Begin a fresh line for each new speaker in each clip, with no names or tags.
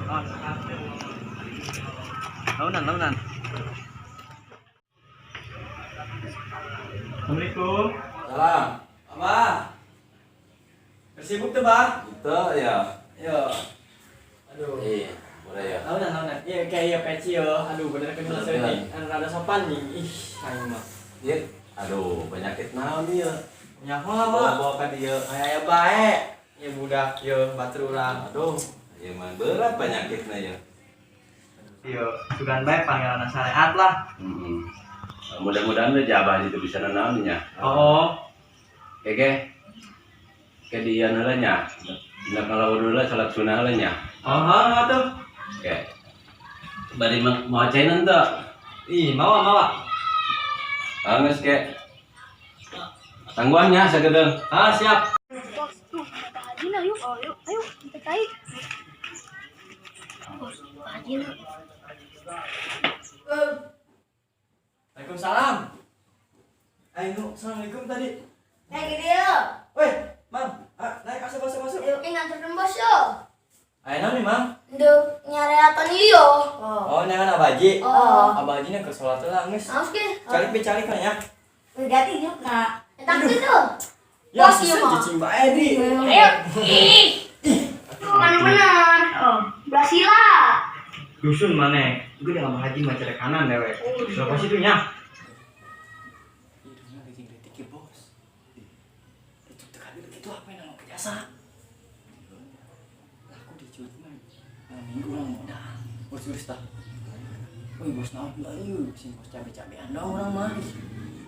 Launan. Assalamualaikum.
Salam. Abah. Bersibuk tuh, Bah?
Itu ya.
Yo. Aduh.
Iya, boleh ya.
Launan. Iya kayak peci yo. Aduh, bener kenal saya nih. Rada sopan nih. Ih, aing mah.
Iya. Aduh, penyakit naon dia.
Ya mah, Pak.
Bawa ka dia.
Aya bae. Ya budak yo batur urang.
Aduh, ieu mah berat penyakitna ya.
Yo, sugan bae panggilan syariat lah.
Mudah-mudahan lu jabah itu bisa nanaonnya.
Oh.
Keke. Ke dia nalanya. Bila kalau dulu salat sunah nalanya.
Oh, tuh.
Oke. Bari mau cainan tuh.
Ih, mawa.
Geus ke. Tangguannya sagedeng.
Ah, siap.
Bos, Pak Haji na yuk. Oh, yuk. Ayo, kita cari. Bos, Pak Haji na.
Waalaikumsalam. Ayo, assalamualaikum tadi.
Naik ke dia.
Weh, Mang. Naik masuk.
Yuk, nganterin bos yo.
Ayo nih, Mang.
Nduk nyareatan iyo.
Oh, nangan Abah Haji.
Oh.
Abah Haji ke sholat lah, geus.
Harus ke.
Cari kan ya.
Ganti juga. Tapi tuh.
Ya,
Bos, iya,
bisa
Mang.
cicing bae di.
Ayo. Tuh kan benar. Oh, Brasila.
Dusun mana? Gue udah Abah Haji macam kanan dewe. Berapa situ nya?
Hidungnya detik-detik ya, Bos. Itu tekan gitu apa yang nama jasa? Aku dicuit mah. Minggu orang modal. Bos urus tah. Woi, bos naon lah ieu? Si bos cabe-cabean dong orang mah.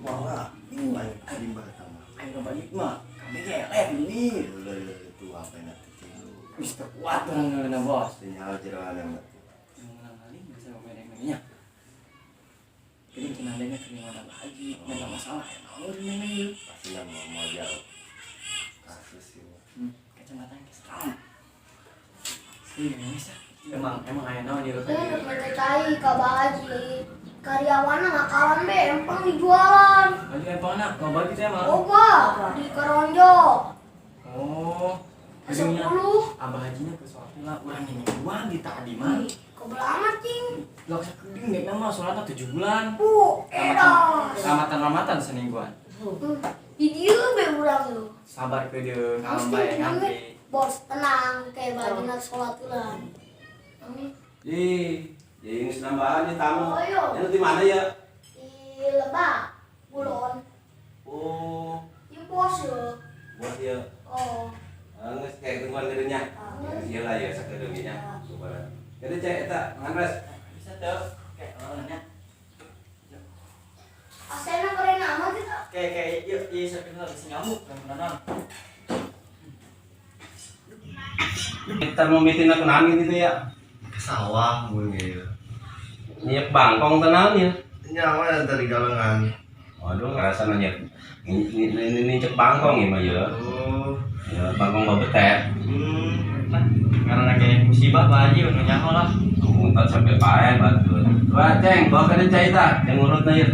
Wah, ini banyak limbah sama.
Ayo balik mah. Kami gelek ini.
Itu apa yang nanti tilu?
Mister kuat orang ngeuna bos.
Sinyal jeroan yang nanti.
Menang kali bisa ngomong-ngomongnya. Jadi kinandanya kerja Abah Haji. Enggak masalah ya. Naon ini.
Pasti yang mau jauh. Kasus ini.
Kecamatan Keseram. Iya, bisa. Emang aya naon di
Ini
lokasi.
nduk mereka cari ke Pak Haji. Karyawannya ngakalan be, empang dijualan.
Lagi apa nak? Mau bagi teh mah.
Oba, di Keronjo.
Oh.
Sepuluh.
Gedungnya Abah Hajinya ke sholat lah. Urang ini uang di tadi mah.
Kebel amat cing.
Lok sakeuding dek nama sholatna 7 bulan.
Edan.
Ramatan semingguan.
Di dieu be urang lu.
Sabar ke deung kalem bae ngantri.
Bos tenang kayak bagina sholat ulang.
Ih, jadi ini nambahan nih tamu.
Oh, iya.
Yang di mana ya?
Di Lebak, Bulon.
Oh,
Di bos yo.
buat dia.
Oh.
Nges kayak tungguan gedenya. Iya lah ya sakedengnya. Coba. Jadi cek eta ngandres.
Bisa tuh. Kayak orangnya.
Asena keren amat itu.
Kayak yuk iya saya kenal si nyamuk yang menanam.
Kita mau meeting aku nangin itu ya.
Sawah mungkin.
Nyiap bangkong tenang ya.
Nyawa dari galengan.
Waduh, ngerasa nanya. Ini cek bangkong ya mah ya.
Oh.
Ya, bangkong babetet.
Nah, karena lagi musibah Pak Haji udah nyaho lah.
Muntah sampai pae batu. Wah, ceng, bawa ke cai ta, ceng urutna ya.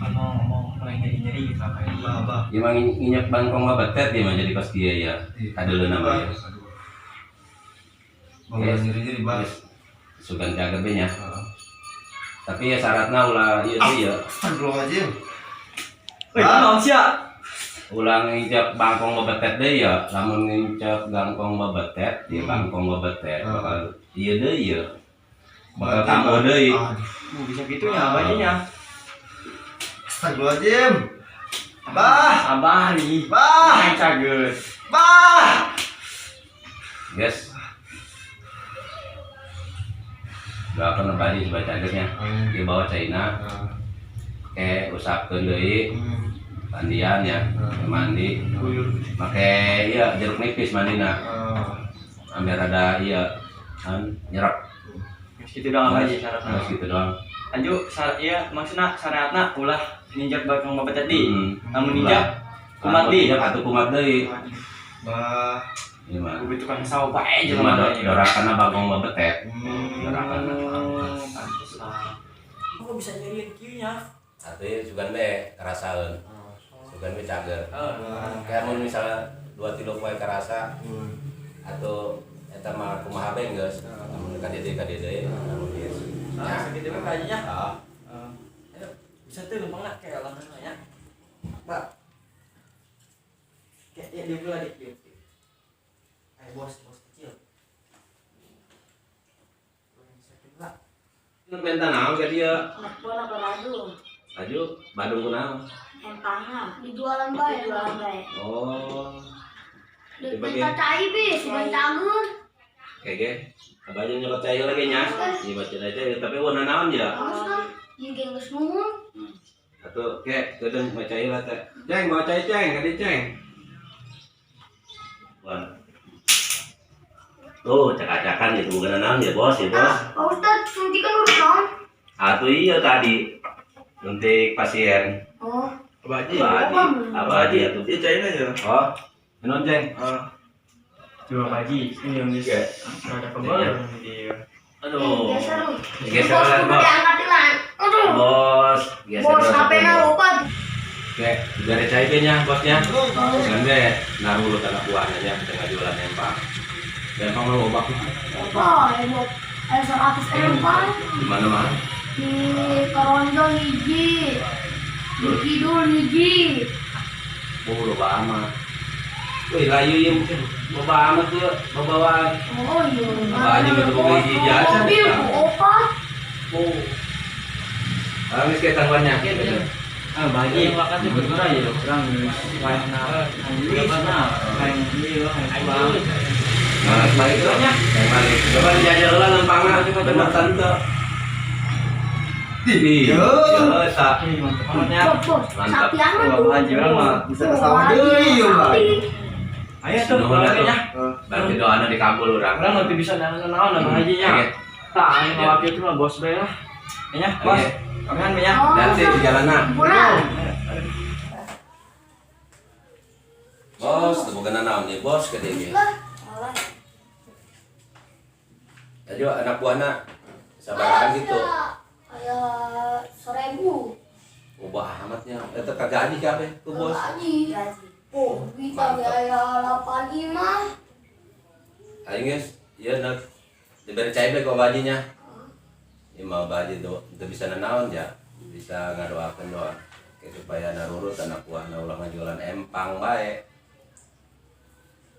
Kan mau mulai nyeri gitu apa ya.
Bah.
Ya mah nginyak bangkong babetet dia mah jadi pas dia ya. Kadeuleuh nama ya.
Mau nyeri-nyeri bah.
Sugan jaga be nya. Tapi ya syaratna ulah ieu teh ya.
Astagfirullahaladzim.
Wih, naon sia?
Ulang nginjak bangkong babetet deui ya. Lamun nginjak gangkong babetet, dia bangkong babetet bakal ieu deui ya. Bakal tamu deui.
Mau bisa gitu ya Abah Hajinya.
Astagfirullahaladzim. Bah.
Abari.
Bah.
Cageus.
Bah.
Guys. Gak pernah badi coba cagetnya. Dia bawa China. Kayak usapkeun deui. Mandian ya, mandi. Make iya jeruk nipis mandina. Ambil rada iya kan nyerap.
Gitu doang Abah Haji syaratnya.
Harus gitu doang.
Lanjut, iya maksudnya syariatna ulah ninjak bangkong babetet di. Namun ninjak kumat di.
Atau kumat deui.
Bah.
Ieu mah.
Kudu tukang sawo bae
Cuma
jelema
do dorakanna bangkong babetet. Dorakanna.
Pantes lah.
Kok bisa nyeriin kieunya?
Atuh sugan be karasaeun. Sugan be cager. Kayak mun misalnya 2 kilo poe karasa atau Eta mah kumaha bae geus. Namun kadede namun ieu.
Segitu mah gajinya.
Heeh.
Ayo, bisa tuh gampang lah kayak langsung nanya. Mbak. Kayak dia dulu adik dia. Ayo bos kecil. Sakit lah.
Nu penta naon ka dieu?
Bola beradu.
Aju Bandung kunaon?
Empangan.
Dijualan bae.
Jualan baik.
Oh.
Minta cai bis, bancageun.
Kege. Abah jeung nyolot cai lagi nya. Ieu baca aja tapi warna naon ya?
Ieu ge geus nuhun.
Atuh ke kedeung baca cai lah teh. Ceng, bawa cai ceng, kadi ceng. Wan. Tuh, cak-cakan gitu bukan naon ya, Bos, ya, Bos.
Pak Ustad, suntikan urut naon?
Atuh iya tadi. Suntik pasien.
Oh,
Baji.
Apa aja atuh?
Ini cairnya aja.
Oh, non ceng.
Cuma pagi ini yang bisa ada kebal di
Aduh.
geser lu.
Geser
Bos,
lah,
kudu
Bos.
diangkat ilang. Aduh.
Bos, geser
Bos,
lah,
HP-na
Bos.
lupa.
Oke, dari cai nya, Bosnya. Jangan deh, naruh lu tanah buahnya nya tengah jualan empang. Empang lu obak.
Apa? Buat 100 empang.
Di mana mah?
Di Karonjo hiji. Di Kidul hiji.
Oh, loba amat. Wih, layu ieu mungkin loba amat tuh babawaan.
Oh iya.
Baji betul boga hiji jasa.
Mobil opat.
Oh. Geus ke tangguannya.
bagi makan di berdua ya orang kayak mana kayak ini lah kayak
Nah, balik nya. Balik. Coba dijajal lah lempangna bener tante. Iya, tak.
mantapnya
Bos,
Mantap.
sapi amat tuh.
Haji orang mah
Bisa ke sawah deui yeuh, Mbak.
ayo tuh balanya
Berarti doana dikabul urang.
orang nanti bisa naon nama hajinya tak ini waktu itu mah bos bae lah kayaknya bos kan banyak
Nanti di jalanan.
Pulang.
Bos, tuh bukan naon nih, bos ke dia. Jadi anak buahna sabaran gitu.
Kayak 1.000.
Ubah amatnya. Eta kagak gaji kabeh tuh, bos.
Gaji. Oh, bisa biaya 85.
Aing geus, ieu nak diberi cai bae ku bajinya. Ieu mah baji do, teu bisa nanaon ya. Bisa ngadoakeun doa. Supaya narurut anak buahna ulah ngajualan empang bae.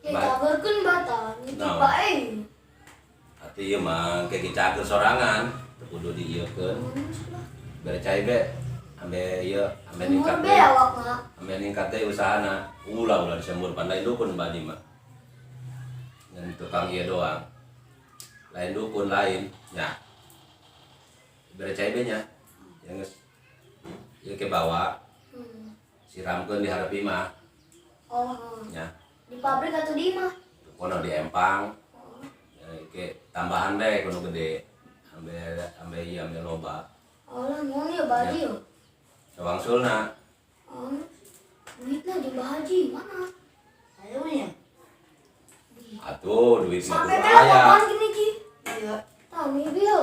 Ya jabarkeun bata, itu
Naon?
bae.
Ati ieu mah kayak dicakeun sorangan, teu kudu diieukeun. Beri cai bae. Ambe ieu, ambe
Umur
ningkat
be
bae.
awakna.
Ambe ningkat teh usahana. Ulah disembur pandai dukun baji mah. Ngan tukang ieu doang. Lain dukun lain, nya. Beri cai bae nya. Yang geus ieu ke bawa siramkeun di harepi mah,
Oh,
nya.
di pabrik atau di mah?
Kono di empang. Ke tambahan deh kudu gede. Ambe ieu ambe loba.
Oh, lah mau ya baji yo.
Wangsulna.
Oh, duitnya di baji mana?
Ayo ya.
Atuh duit mah
Sampai
kudu
bela
aya.
kapan gini Ci? Iya. Tahu nih bil.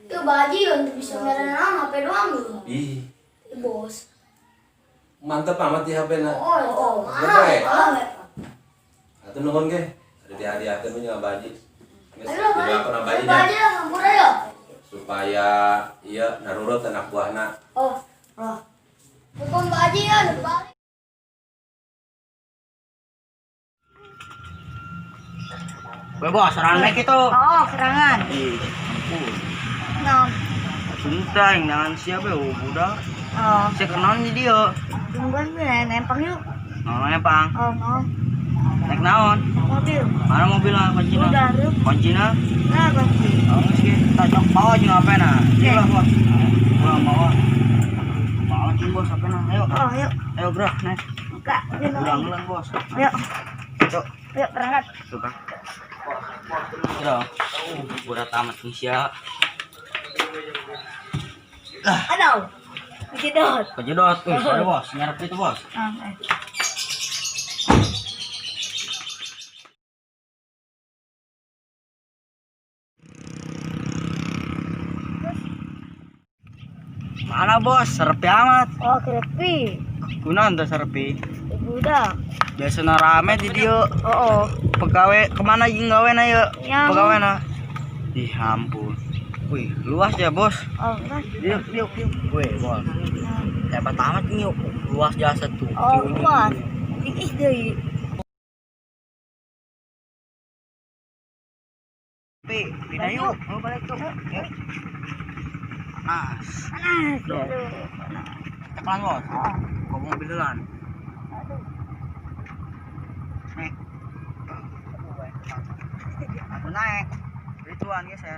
Itu baji yo bisa merenang HP doang lo.
Ih,
Bos.
mantep amat di HP-na.
Oh,
Bener,
mahal.
Atuh nuhun ge. Ada dihadiahkeun we nya baji. Geus
Ayo lah,
didoakeun
Ayo
bajinya
baji lah, hampur ayo.
supaya ieu narurut anak buahna.
Oh. Bukan baji ya, balik.
bos serangan naik itu
Oh, serangan. Nah,
sudah dengan siapa ya udah
oh,
saya kenal jadi dia
tungguan gue nempang yuk.
namanya pang
Oh, mau
naik naon
mobil.
mana mobilnya kuncinya
Udah, Rup.
kuncinya
Nah, pasti.
oh sih tak jok bawa aja ngapain nah iya lah bos pulang bawa bawa sih bos apa nah ayo
Oh, yuk.
ayo gerak naik
Buka.
pulang pulang bos
Yuk,
yuk
yuk berangkat.
suka kira udah tamat nih siap
Aduh. Kejedot.
kejedot wih ada bos nyarap itu bos
Mana bos, serepi amat.
Oh, krepi.
Kunaon tuh serepi?
Budak.
Biasanya rame di dia.
Oh.
Pegawai kemana jeung gawe na yuk?
Yang.
Pegawai na. Ih ampun. Wih, luas ya bos.
Oh, kan.
Yuk. Wih, bos. Hebat amat nih yuk. Luas jasa tuh.
Oh, luas. Dikis deui.
Pindah yuk. Mau balik tuh. Yuk. Panas.
Aduh.
Cepetan bos. Kau mau mobil duluan. Nih. Aku naik. Rituan guys ya.